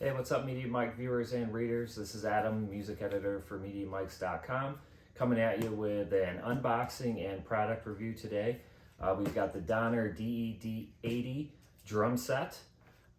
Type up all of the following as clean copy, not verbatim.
Hey, what's up, Media Mic viewers and readers? This is Adam, music editor for MediaMics.com, coming at you with an unboxing and product review today. We've got the Donner DED-80 drum set.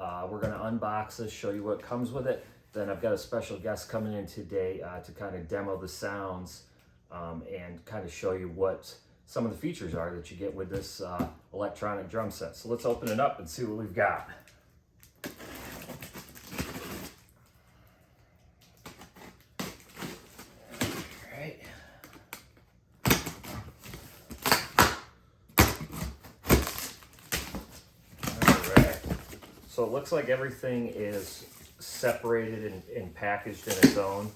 We're going to unbox this, show you what comes with it. Then I've got a special guest coming in today to kind of demo the sounds and kind of show you what some of the features are that you get with this electronic drum set. So let's open it up and see what we've got. So it looks like everything is separated and packaged in its own.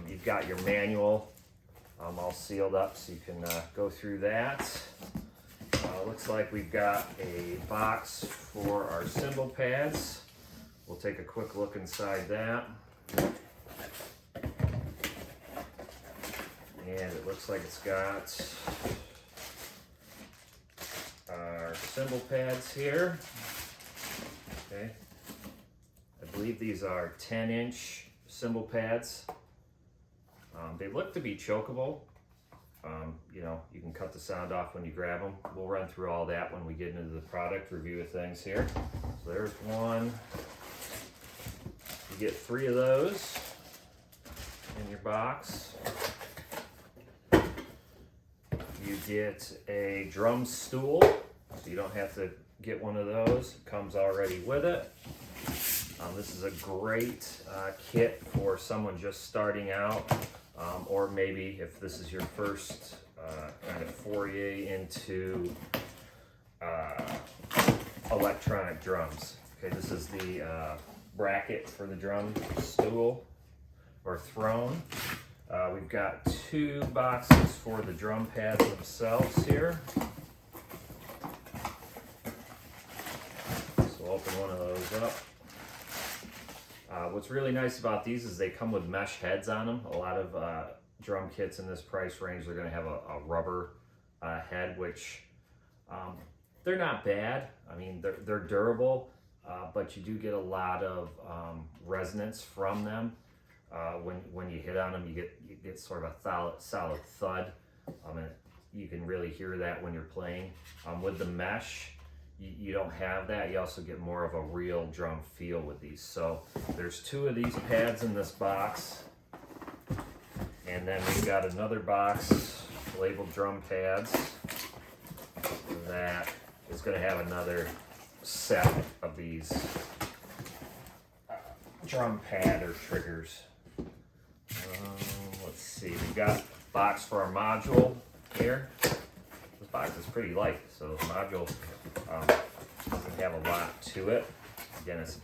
You've got your manual all sealed up so you can go through that. Looks like we've got a box for our cymbal pads. We'll take a quick look inside that. And it looks like it's got our cymbal pads here. Okay. I believe these are 10-inch cymbal pads. They look to be chokeable. You know, you can cut the sound off when you grab them. We'll run through all that when we get into the product review of things here. So there's one. You get 3 of those in your box. You get a drum stool, so you don't have to get one of those. It comes already with it. This is a great kit for someone just starting out, or maybe if this is your first kind of foray into electronic drums. Okay, this is the bracket for the drum stool or throne. We've got 2 boxes for the drum pads themselves here. Open one of those up. What's really nice about these is they come with mesh heads on them. A lot of drum kits in this price range, they're going to have a rubber head, which they're not bad. I mean, they're durable, but you do get a lot of resonance from them. When you hit on them, you get sort of a solid thud. And you can really hear that when you're playing. With the mesh, you don't have that. You also get more of a real drum feel with these. So there's 2 of these pads in this box, and then we've got another box labeled drum pads that is going to have another set of these drum pad or triggers. Let's see, we've got a box for our module here. This box is pretty light, so the module doesn't have a lot to it. Again, it's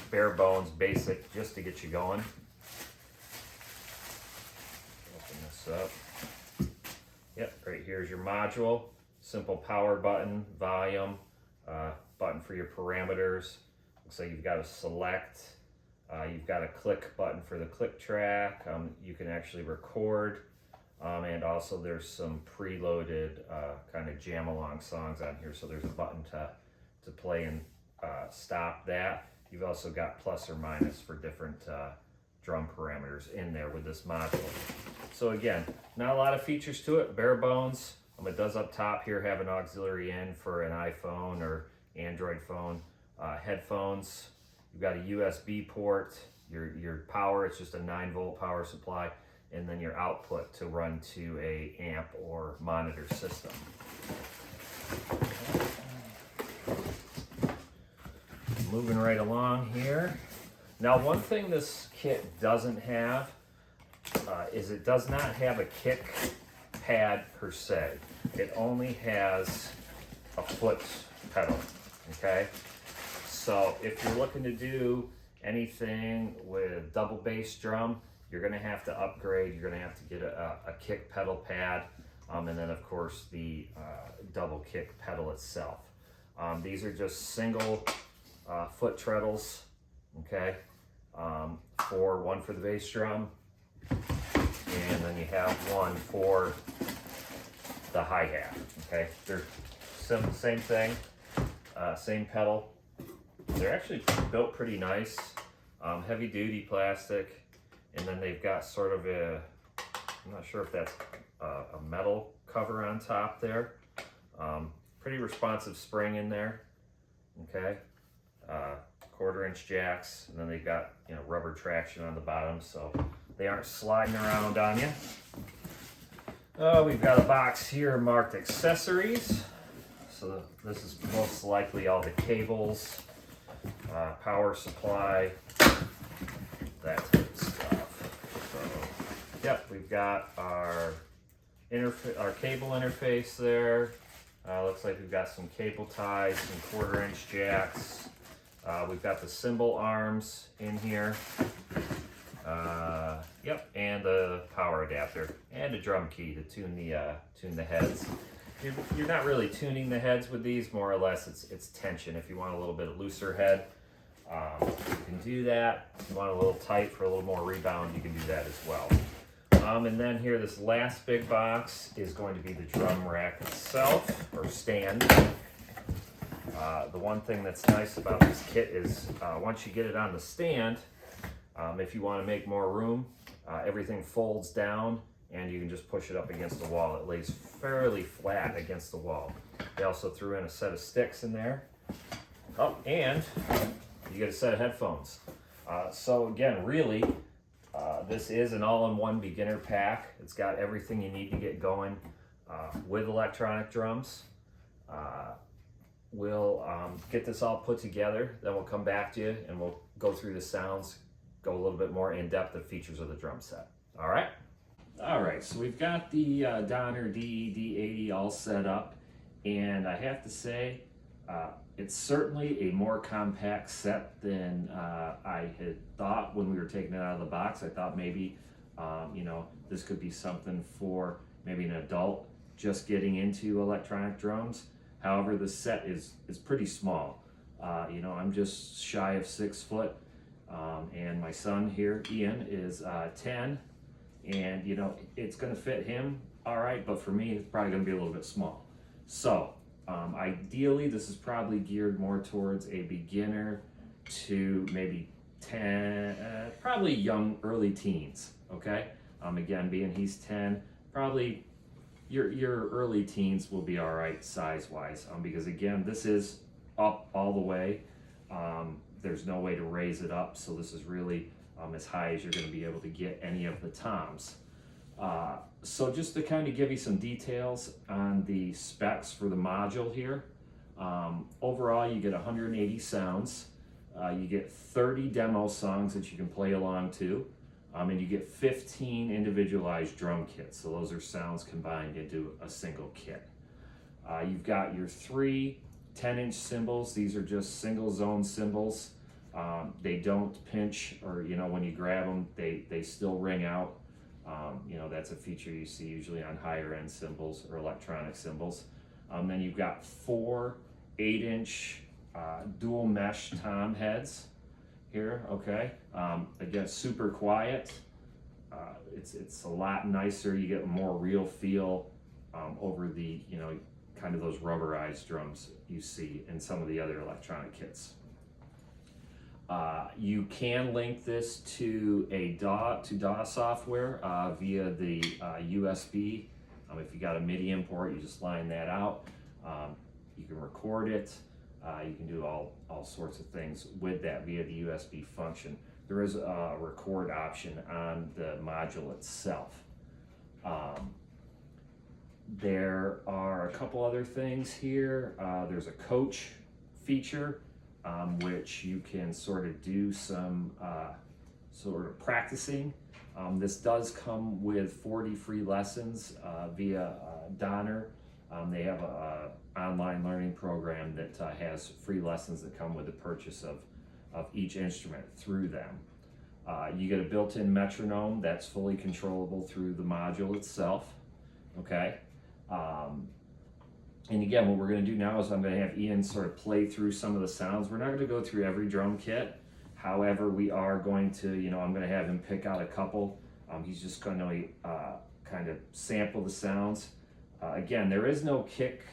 bare bones, basic, just to get you going. Open this up. Yep, right here's your module. Simple power button, volume, button for your parameters. Looks like you've got a select. You've got a click button for the click track. You can actually record. And also there's some preloaded kind of jam along songs on here. So there's a button to play and stop that. You've also got plus or minus for different drum parameters in there with this module. So again, not a lot of features to it, bare bones. It does up top here have an auxiliary in for an iPhone or Android phone. Headphones, you've got a USB port, your power, it's just a 9-volt power supply, and then your output to run to a amp or monitor system. Moving right along here. Now, one thing this kit doesn't have is it does not have a kick pad per se. It only has a foot pedal, okay? So if you're looking to do anything with double bass drum, you're going to have to upgrade. You're going to have to get a kick pedal pad, and then of course the double kick pedal itself. These are just single foot treadles, okay? One for the bass drum, and then you have one for the hi-hat, okay? They're same thing, same pedal. They're actually built pretty nice. heavy duty plastic, and then they've got sort of a, I'm not sure if that's a metal cover on top there. Pretty responsive spring in there, okay? 1/4-inch jacks, and then they've got, you know, rubber traction on the bottom, so they aren't sliding around on you. We've got a box here marked accessories. So this is most likely all the cables, power supply, that type of stuff. So, yep, we've got our cable interface there. Looks like we've got some cable ties, some 1/4-inch jacks. We've got the cymbal arms in here. Yep, and the power adapter and a drum key to tune the heads. You're not really tuning the heads with these, more or less it's tension. If you want a little bit of looser head, you can do that. If you want a little tight for a little more rebound, you can do that as well. And then here, this last big box is going to be the drum rack itself, or stand. The one thing that's nice about this kit is once you get it on the stand, if you want to make more room, everything folds down and you can just push it up against the wall. It lays fairly flat against the wall. They also threw in a set of sticks in there. Oh, and you get a set of headphones. So again, really, this is an all-in-one beginner pack. It's got everything you need to get going with electronic drums. We'll get this all put together, then we'll come back to you and we'll go through the sounds, go a little bit more in depth of features of the drum set. All right? All right, so we've got the Donner DED-80 all set up, and I have to say, it's certainly a more compact set than I had thought when we were taking it out of the box. I thought maybe, you know, this could be something for maybe an adult just getting into electronic drums. However, the set is pretty small. You know, I'm just shy of 6 foot, and my son here, Ian, is 10, and you know, it's gonna fit him all right, but for me, it's probably gonna be a little bit small. So, ideally, this is probably geared more towards a beginner to maybe 10, probably young, early teens, okay? Again, being he's 10, probably your early teens will be all right size-wise, because again, this is up all the way. There's no way to raise it up, so this is really as high as you're going to be able to get any of the toms. So just to kind of give you some details on the specs for the module here. Overall, you get 180 sounds. You get 30 demo songs that you can play along to. And you get 15 individualized drum kits. So those are sounds combined into a single kit. You've got your 3 10-inch cymbals. These are just single zone cymbals. They don't pinch, or you know, when you grab them, they still ring out. You know, that's a feature you see usually on higher end cymbals or electronic cymbals. Then you've got 4 8-inch dual mesh tom heads here, okay? Again, super quiet. It's a lot nicer. You get more real feel over the, you know, kind of those rubberized drums you see in some of the other electronic kits. You can link this to a DAW software via the USB. If you got a MIDI import, you just line that out. You can record it. You can do all sorts of things with that via the USB function. There is a record option on the module itself. There are a couple other things here. There's a coach feature, which you can sort of do some sort of practicing. This does come with 40 free lessons via Donner. They have a online learning program that has free lessons that come with the purchase of each instrument through them. You get a built-in metronome that's fully controllable through the module itself, okay? And again, what we're going to do now is I'm going to have Ian sort of play through some of the sounds. We're not going to go through every drum kit. However, we are going to, you know, I'm going to have him pick out a couple. He's just going to kind of sample the sounds. Again, there is no kick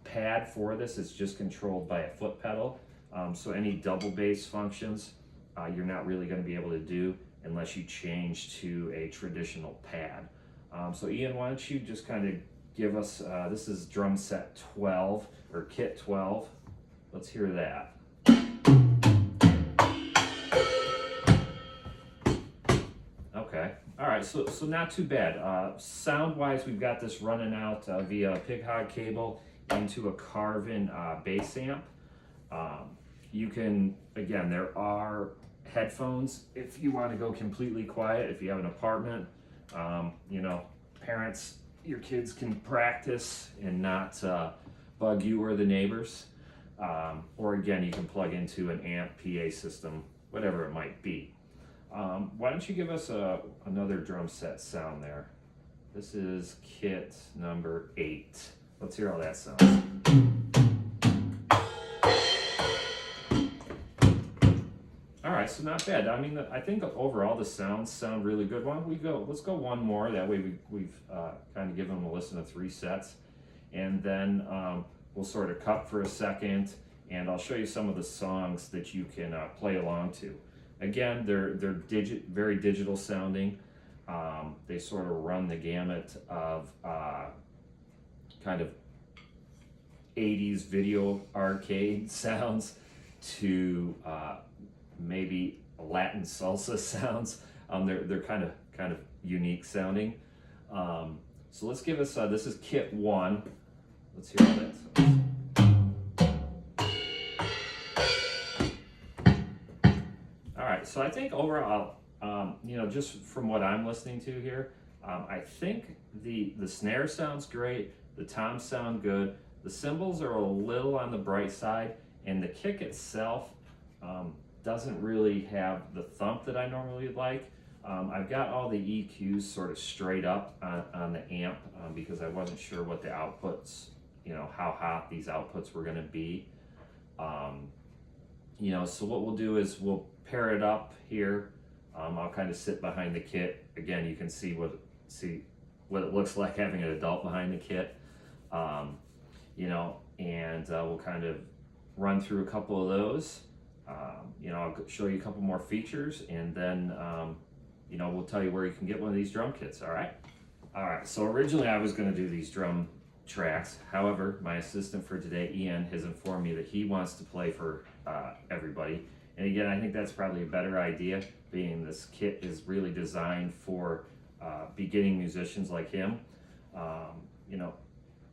pad for this. It's just controlled by a foot pedal. So any double bass functions you're not really going to be able to do unless you change to a traditional pad. So Ian, why don't you just kind of give us, this is drum set 12, or kit 12. Let's hear that. Okay, all right, so not too bad. Sound-wise, we've got this running out via pig hog cable into a Carvin bass amp. You can, again, there are headphones if you want to go completely quiet. If you have an apartment, you know, parents, your kids can practice and not bug you or the neighbors. Or again, you can plug into an amp, PA system, whatever it might be. Why don't you give us another drum set sound there? This is kit number 8. Let's hear how that sounds. All right, so not bad. I mean, I think overall the sounds sound really good. Why don't we go? Let's go one more. That way we've kind of given them a listen to 3 sets, and then we'll sort of cut for a second, and I'll show you some of the songs that you can play along to. Again, they're very digital sounding. They sort of run the gamut of kind of 80s video arcade sounds to maybe Latin salsa sounds. They're kind of unique sounding. So let's give us this is kit 1. Let's hear how that sounds. All right, so I think overall, you know, just from what I'm listening to here, I think the snare sounds great, the toms sound good, the cymbals are a little on the bright side, and the kick itself doesn't really have the thump that I normally like. I've got all the EQs sort of straight up on the amp because I wasn't sure what the outputs, you know, how hot these outputs were going to be. You know, so what we'll do is we'll pair it up here. I'll kind of sit behind the kit. Again, you can see what it looks like having an adult behind the kit. You know, and we'll kind of run through a couple of those. You know, I'll show you a couple more features, and then you know, we'll tell you where you can get one of these drum kits. All right. So originally I was going to do these drum tracks. However, my assistant for today, Ian, has informed me that he wants to play for everybody. And again, I think that's probably a better idea, being this kit is really designed for beginning musicians like him. You know,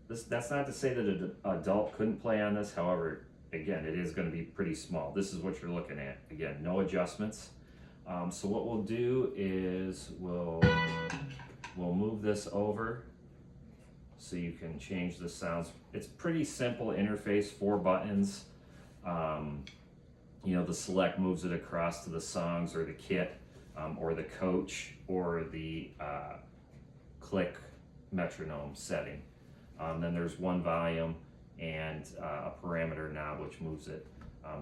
that's not to say that an adult couldn't play on this. However, again, it is going to be pretty small. This is what you're looking at. Again, no adjustments. So what we'll do is we'll move this over so you can change the sounds. It's pretty simple interface, 4 buttons. You know, the select moves it across to the songs or the kit or the coach or the click metronome setting. Then there's 1 volume and a parameter knob which moves it,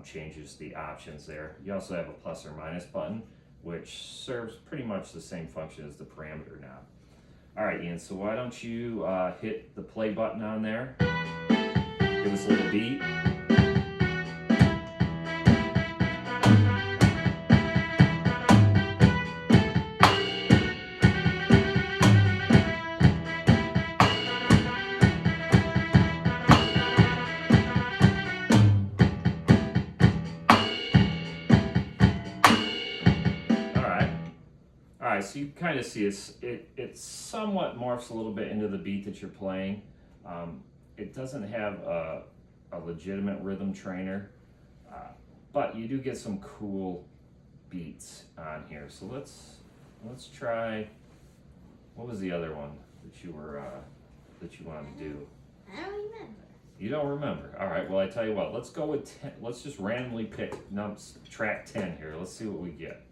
changes the options there. You also have a plus or minus button which serves pretty much the same function as the parameter knob. All right, Ian, so why don't you hit the play button on there, give us a little beat. So you kind of see it somewhat morphs a little bit into the beat that you're playing. It doesn't have a legitimate rhythm trainer, but you do get some cool beats on here. So let's try. What was the other one that you were that you wanted to do? I don't remember. You don't remember? All right. Well, I tell you what. Let's go with 10. Let's just randomly pick track 10 here. Let's see what we get.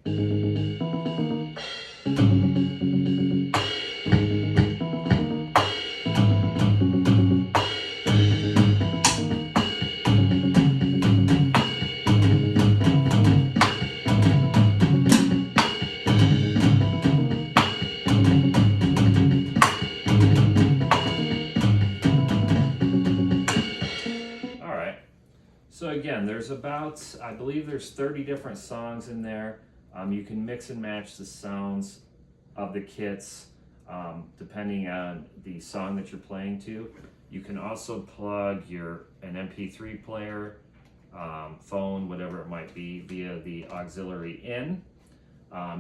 So again, there's about, I believe there's 30 different songs in there. You can mix and match the sounds of the kits depending on the song that you're playing to. You can also plug an MP3 player, phone, whatever it might be, via the auxiliary in.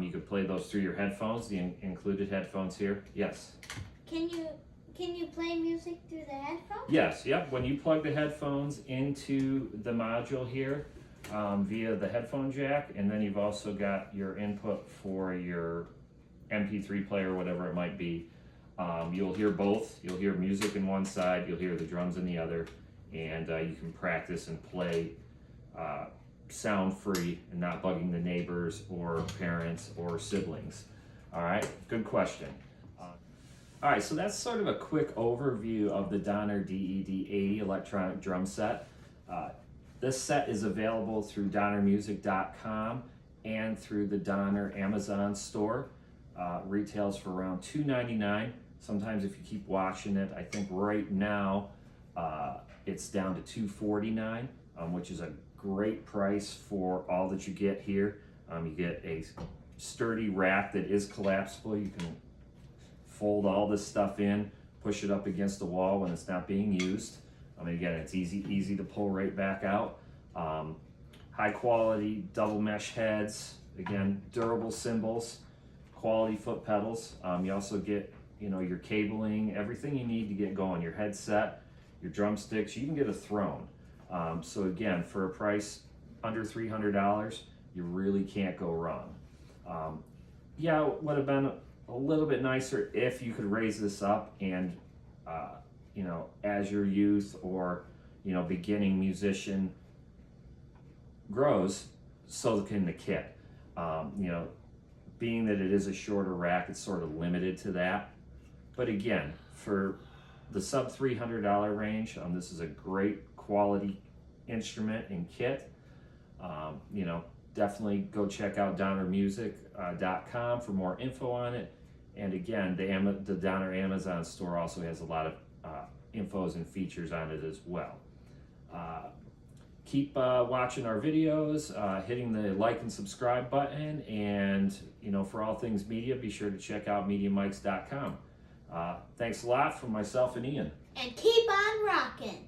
You could play those through your headphones, the included headphones here. Yes? Can you play music through the headphones? Yes, yep. When you plug the headphones into the module here via the headphone jack, and then you've also got your input for your MP3 player, whatever it might be. You'll hear both. You'll hear music in one side, you'll hear the drums in the other, and you can practice and play sound free and not bugging the neighbors or parents or siblings. All right, good question. All right, so that's sort of a quick overview of the Donner DED-80 electronic drum set. This set is available through donnermusic.com and through the Donner Amazon store. Retails for around $2.99. Sometimes if you keep watching it, I think right now it's down to $2.49, which is a great price for all that you get here. You get a sturdy rack that is collapsible. You can fold all this stuff in, push it up against the wall when it's not being used. I mean, again, it's easy to pull right back out. High quality double mesh heads, again, durable cymbals, quality foot pedals. You also get, your cabling, everything you need to get going, your headset, your drumsticks, you even get a throne. So again, for a price under $300, you really can't go wrong. Yeah, it would have been a little bit nicer if you could raise this up and, as your youth or, beginning musician grows, so can the kit. Being that it is a shorter rack, it's sort of limited to that. But again, for the sub $300 range, this is a great quality instrument and kit. Definitely go check out donnermusic.com for more info on it. And again, the Donner Amazon store also has a lot of infos and features on it as well. Keep watching our videos, hitting the like and subscribe button, and for all things media, be sure to check out MediaMics.com. Thanks a lot from myself and Ian. And keep on rocking.